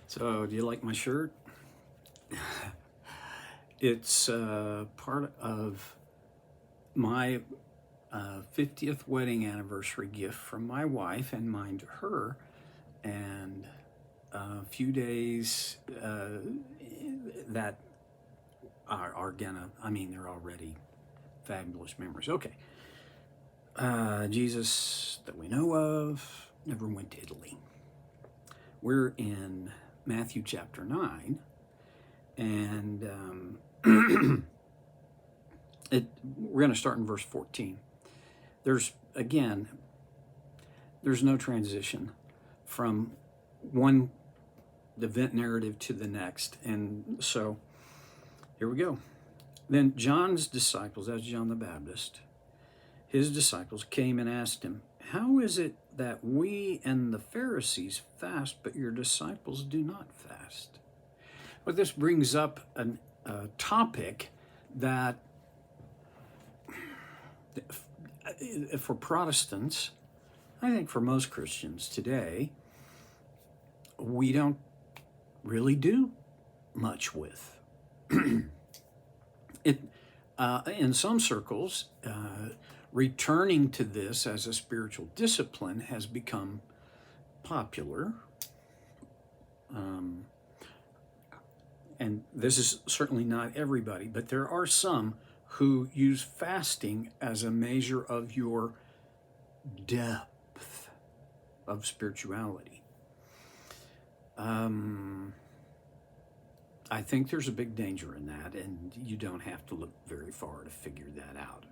So, do you like my shirt? It's part of my 50th wedding anniversary gift from my wife and mine to her. And a few days that are gonna, they're already fabulous memories. Okay. Jesus that we know of never went to Italy. We're in Matthew chapter 9, and we're going to start in verse 14. There's no transition from one event narrative to the next. And so here we go. Then John's disciples, that's John the Baptist, his disciples came and asked him, "How is it that we and the Pharisees fast, but your disciples do not fast?" Well, this brings up a topic that for Protestants, I think for most Christians today, we don't really do much with. In some circles, returning to this as a spiritual discipline has become popular. And this is certainly not everybody, but there are some who use fasting as a measure of your depth of spirituality. I think there's a big danger in that, and you don't have to look very far to figure that out.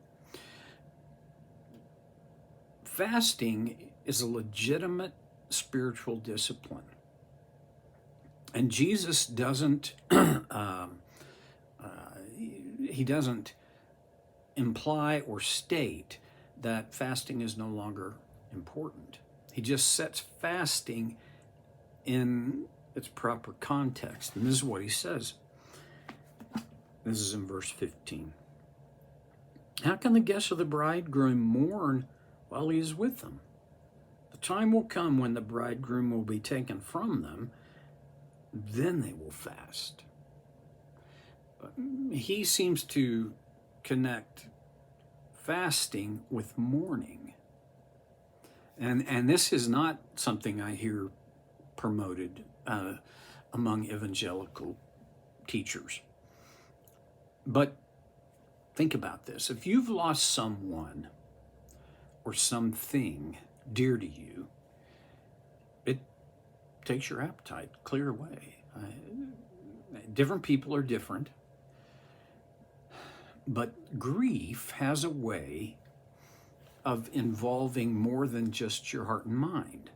Fasting is a legitimate spiritual discipline. And Jesus doesn't, he doesn't imply or state that fasting is no longer important. He just sets fasting in its proper context. And this is what he says. This is in verse 15. "How can the guests of the bridegroom mourn while he is with them? The time will come when the bridegroom will be taken from them, then they will fast." He seems to connect fasting with mourning. And this is not something I hear promoted among evangelical teachers. But think about this. If you've lost someone or something dear to you, it takes your appetite clear away. Different people are different, but grief has a way of involving more than just your heart and mind.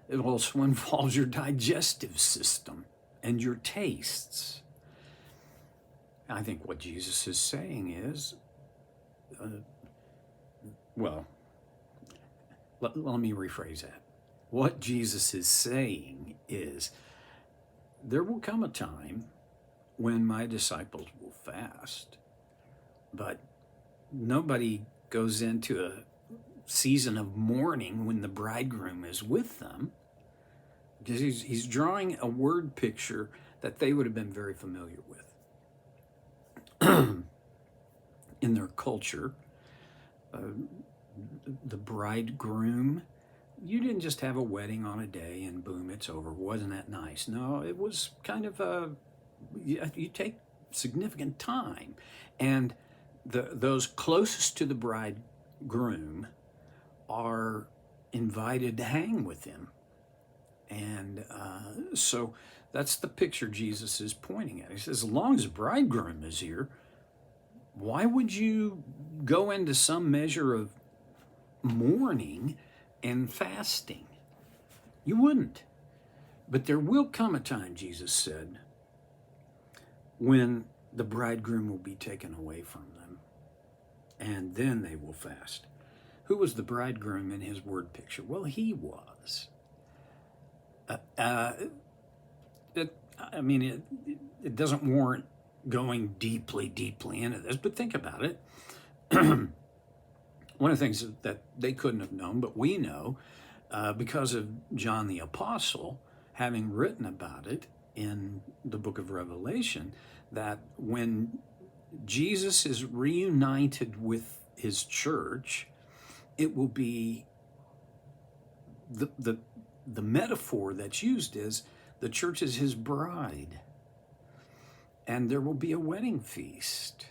It also involves your digestive system and your tastes. I think what Jesus is saying is, let me rephrase that. What Jesus is saying is, there will come a time when my disciples will fast, but nobody goes into a season of mourning when the bridegroom is with them, because he's drawing a word picture that they would have been very familiar with. In their culture, the bridegroom, you didn't just have a wedding on a day and boom, it's over. Wasn't that nice? No, it was kind of you take significant time. And those closest to the bridegroom are invited to hang with him. And so that's the picture Jesus is pointing at. He says, as long as the bridegroom is here, why would you go into some measure of mourning and fasting? You wouldn't. But there will come a time, Jesus said, when the bridegroom will be taken away from them, and then they will fast. Who was the bridegroom in his word picture? Well, he was. It doesn't warrant going deeply into this, but think about it. One of the things that they couldn't have known, but we know, because of John the Apostle having written about it in the book of Revelation, that when Jesus is reunited with his church, it will be the metaphor that's used is the church is his bride, and there will be a wedding feast.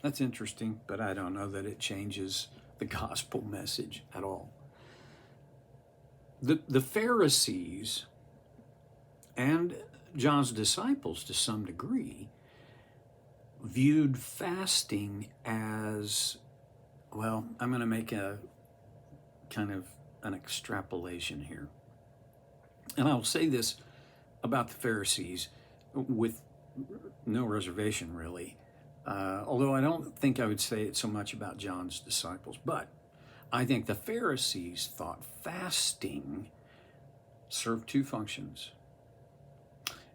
That's interesting, but I don't know that it changes the gospel message at all. The Pharisees and John's disciples, to some degree, viewed fasting as, well, I'm going to make a kind of an extrapolation here. And I'll say this about the Pharisees with no reservation, really. Although I don't think I would say it so much about John's disciples, but I think the Pharisees thought fasting served two functions.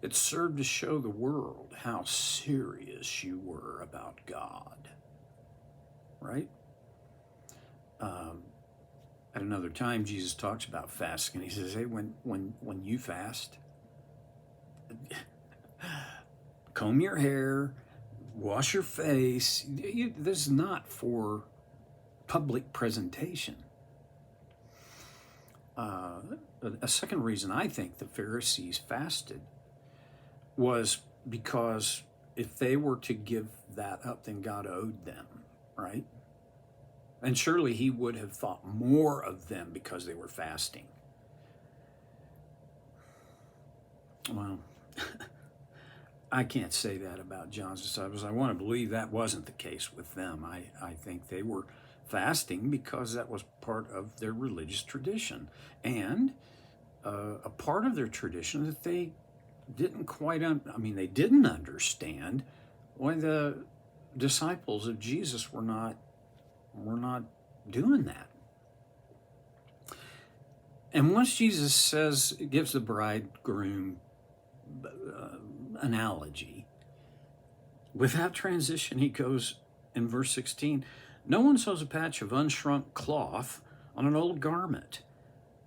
It served to show the world how serious you were about God, right? At another time, Jesus talks about fasting, and he says, hey, when you fast, comb your hair, wash your face. This is not for public presentation. A second reason I think the Pharisees fasted was because if they were to give that up, then God owed them, right? And surely he would have thought more of them because they were fasting. Well, I can't say that about John's disciples. I want to believe that wasn't the case with them. I think they were fasting because that was part of their religious tradition, and a part of their tradition that they didn't quite, they didn't understand why the disciples of Jesus were not doing that. And once Jesus gives the bridegroom analogy, without transition, he goes in verse 16, no one sews a patch of unshrunk cloth on an old garment,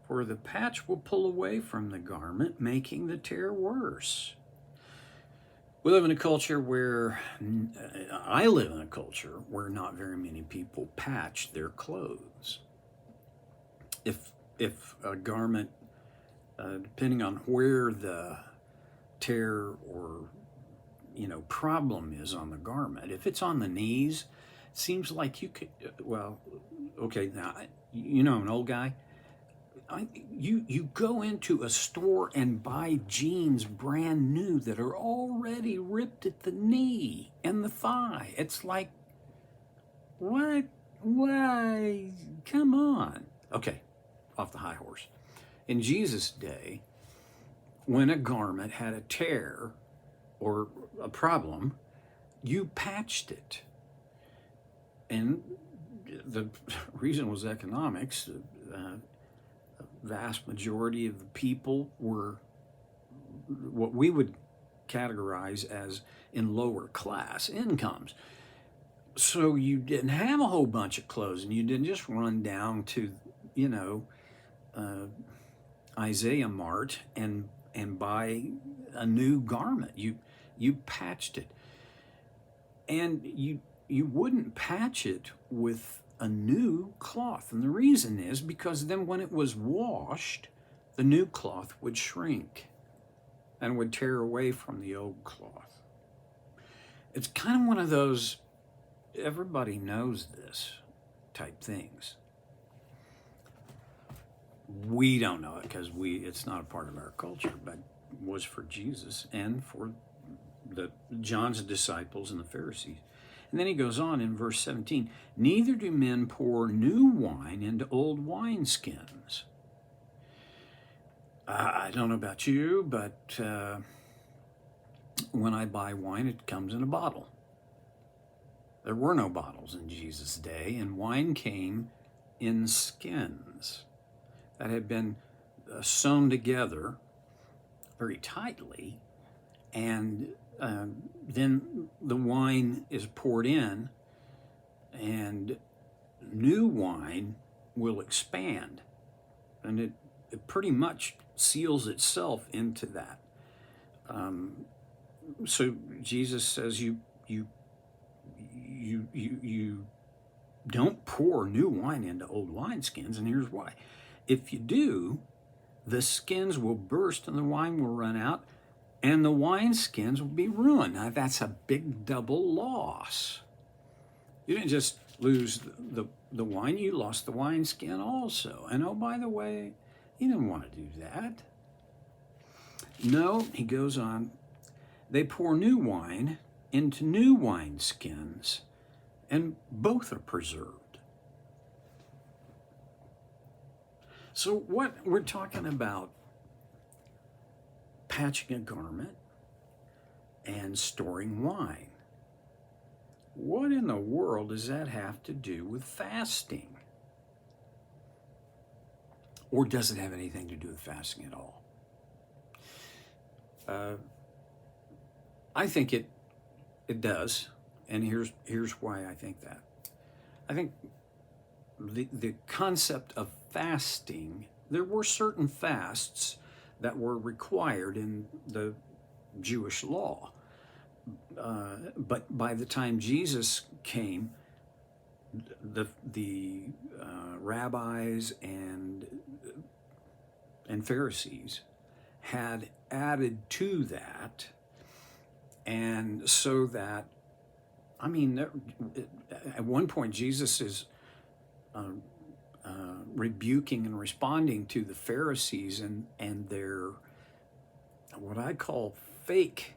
for the patch will pull away from the garment, making the tear worse. I live in a culture where not very many people patch their clothes. If a garment, depending on where the tear or problem is on the garment, if it's on the knees, it seems like you could, now, I'm an old guy. You go into a store and buy jeans brand new that are already ripped at the knee and the thigh. It's like, what? Why? Come on. Okay, off the high horse. In Jesus' day, when a garment had a tear or a problem, you patched it. And the reason was economics. Vast majority of the people were what we would categorize as in lower class incomes. So you didn't have a whole bunch of clothes, and you didn't just run down to, Isaiah Mart and buy a new garment. You patched it. And you wouldn't patch it with a new cloth. And the reason is because then when it was washed, the new cloth would shrink and would tear away from the old cloth. It's kind of one of those, everybody knows this type things. We don't know it because it's not a part of our culture, but it was for Jesus and for John's disciples and the Pharisees. And then he goes on in verse 17, neither do men pour new wine into old wineskins. I don't know about you, but when I buy wine, it comes in a bottle. There were no bottles in Jesus' day, and wine came in skins that had been sewn together very tightly, and then the wine is poured in, and new wine will expand. And it pretty much seals itself into that. So Jesus says you don't pour new wine into old wineskins, and here's why. If you do, the skins will burst and the wine will run out, and the wineskins will be ruined. Now, that's a big double loss. You didn't just lose the wine, you lost the wineskin also. And oh, by the way, you didn't want to do that. No, he goes on, they pour new wine into new wineskins, and both are preserved. So what we're talking about, patching a garment and storing wine. What in the world does that have to do with fasting? Or does it have anything to do with fasting at all? I think it does, and here's why I think that. I think the concept of fasting, there were certain fasts that were required in the Jewish law. But by the time Jesus came, the rabbis and Pharisees had added to that, and so that, I mean, at one point Jesus is rebuking and responding to the Pharisees and their, what I call, fake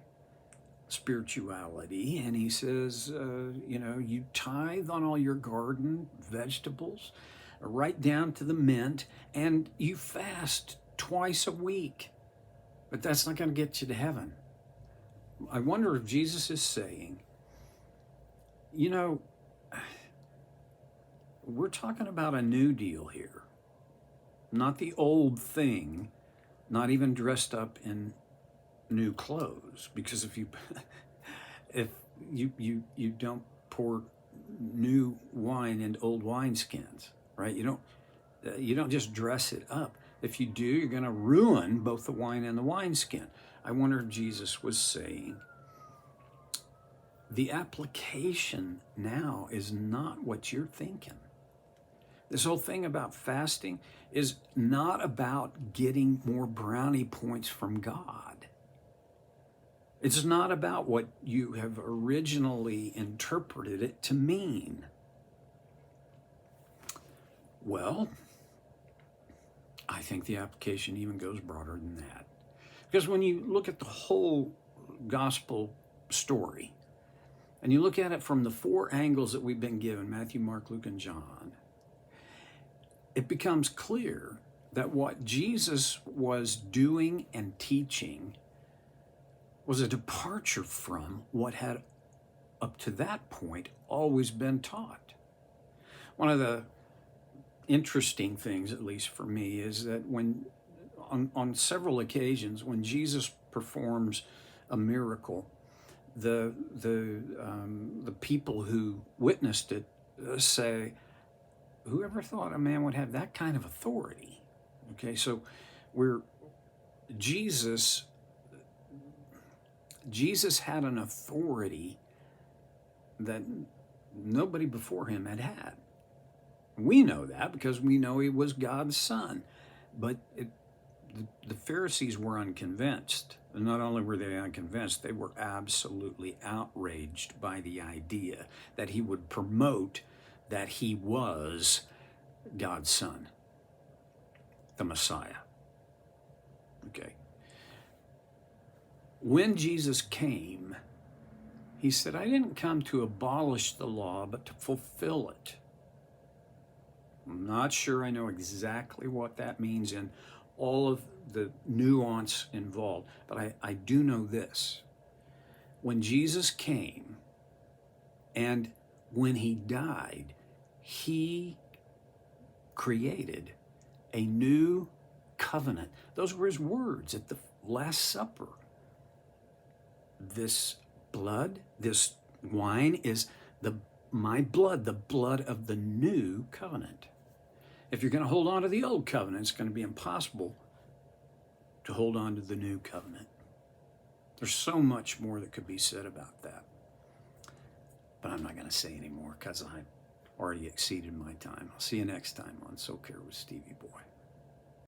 spirituality. And he says, you tithe on all your garden vegetables, right down to the mint, and you fast twice a week. But that's not going to get you to heaven. I wonder if Jesus is saying, we're talking about a new deal here, not the old thing, not even dressed up in new clothes. Because if you don't pour new wine into old wineskins, right? You don't just dress it up. If you do, you're going to ruin both the wine and the wineskin. I wonder if Jesus was saying, the application now is not what you're thinking. This whole thing about fasting is not about getting more brownie points from God. It's not about what you have originally interpreted it to mean. Well, I think the application even goes broader than that. Because when you look at the whole gospel story, and you look at it from the four angles that we've been given, Matthew, Mark, Luke, and John, it becomes clear that what Jesus was doing and teaching was a departure from what had, up to that point, always been taught. One of the interesting things, at least for me, is that when, on several occasions, when Jesus performs a miracle, the people who witnessed it say, whoever thought a man would have that kind of authority? Okay, so Jesus had an authority that nobody before him had had. We know that because we know he was God's son. But the Pharisees were unconvinced. And not only were they unconvinced, they were absolutely outraged by the idea that he would promote that he was God's son, the Messiah. Okay. When Jesus came, he said, I didn't come to abolish the law, but to fulfill it. I'm not sure I know exactly what that means in all of the nuance involved, but I do know this. When Jesus came and when he died, he created a new covenant. Those were his words at the Last Supper. This blood, this wine is my blood, the blood of the new covenant. If you're going to hold on to the old covenant, it's going to be impossible to hold on to the new covenant. There's so much more that could be said about that. But I'm not going to say any more because I've already exceeded my time. I'll see you next time on So Care with Stevie Boy.